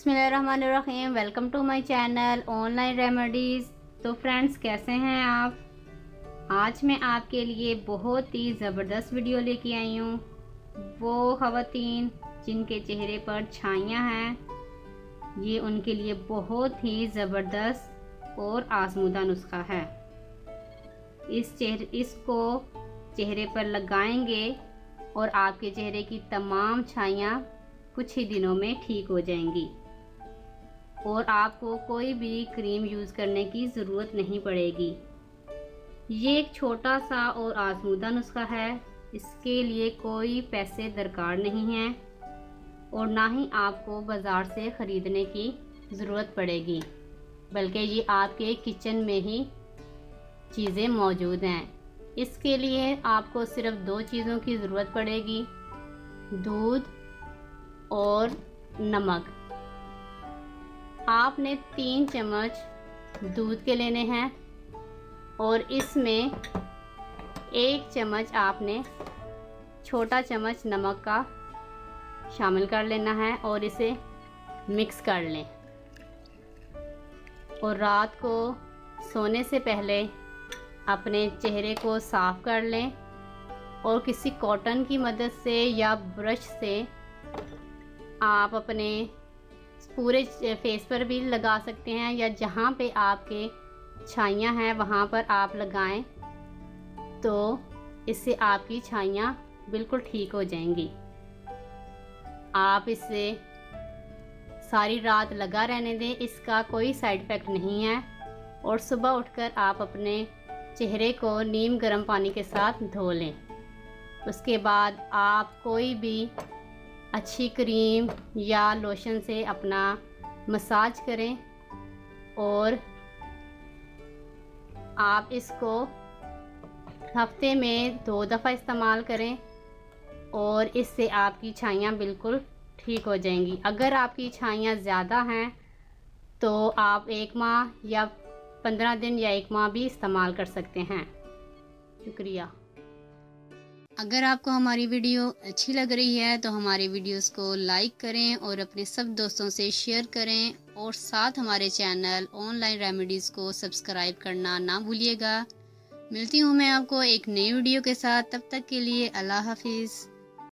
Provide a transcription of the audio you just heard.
बिस्मिल्लाहिर्रहमानिर्रहीम। Welcome to my channel online remedies. तो friends, कैसे हैं आप? आज मैं आपके लिए बहुत ही ज़बरदस्त वीडियो लेके आई हूँ। वो ख़वातीन जिनके चेहरे पर छाइयाँ हैं, ये उनके लिए बहुत ही ज़बरदस्त और आज़मूदा नुस्खा है। इसको चेहरे पर लगाएंगे और आपके चेहरे की तमाम छाइयाँ कुछ ही दिनों में ठीक हो जाएंगी और आपको कोई भी क्रीम यूज़ करने की ज़रूरत नहीं पड़ेगी। ये एक छोटा सा और आज़मूदा नुस्खा है। इसके लिए कोई पैसे दरकार नहीं है और ना ही आपको बाज़ार से ख़रीदने की ज़रूरत पड़ेगी, बल्कि ये आपके किचन में ही चीज़ें मौजूद हैं। इसके लिए आपको सिर्फ 2 चीज़ों की ज़रूरत पड़ेगी, दूध और नमक। आपने 3 चम्मच दूध के लेने हैं और इसमें 1 चम्मच आपने छोटा चम्मच नमक का शामिल कर लेना है और इसे मिक्स कर लें। और रात को सोने से पहले अपने चेहरे को साफ़ कर लें और किसी कॉटन की मदद से या ब्रश से आप अपने पूरे फेस पर भी लगा सकते हैं, या जहाँ पे आपके छाइयाँ हैं वहाँ पर आप लगाएं तो इससे आपकी छाइयाँ बिल्कुल ठीक हो जाएंगी। आप इसे सारी रात लगा रहने दें, इसका कोई साइड इफ़ेक्ट नहीं है। और सुबह उठकर आप अपने चेहरे को नीम गर्म पानी के साथ धो लें। उसके बाद आप कोई भी अच्छी क्रीम या लोशन से अपना मसाज करें और आप इसको हफ्ते में 2 दफ़ा इस्तेमाल करें और इससे आपकी छाइयाँ बिल्कुल ठीक हो जाएंगी। अगर आपकी छाइयाँ ज़्यादा हैं तो आप 1 माह या 15 दिन या 1 माह भी इस्तेमाल कर सकते हैं। शुक्रिया। अगर आपको हमारी वीडियो अच्छी लग रही है तो हमारे वीडियोस को लाइक करें और अपने सब दोस्तों से शेयर करें और साथ हमारे चैनल ऑनलाइन रेमेडीज़ को सब्सक्राइब करना ना भूलिएगा। मिलती हूँ मैं आपको एक नई वीडियो के साथ। तब तक के लिए अल्लाह हाफिज़।